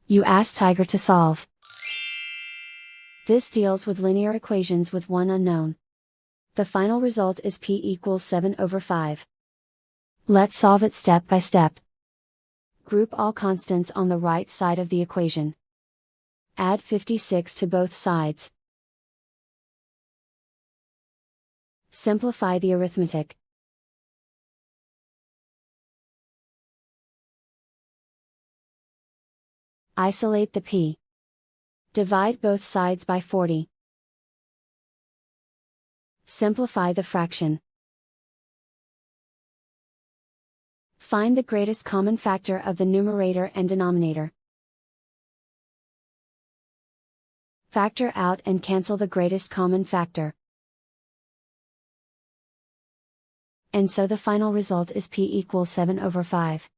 You ask Tiger to solve. This deals with linear equations with one unknown. The final result is p equals 7/5. Let's solve it step by step. Group all constants on the right side of the equation. Add 56 to both sides. Simplify the arithmetic. Isolate the p. Divide both sides by 40. Simplify the fraction. Find the greatest common factor of the numerator and denominator. Factor out and cancel the greatest common factor. And so the final result is p equals 7/5.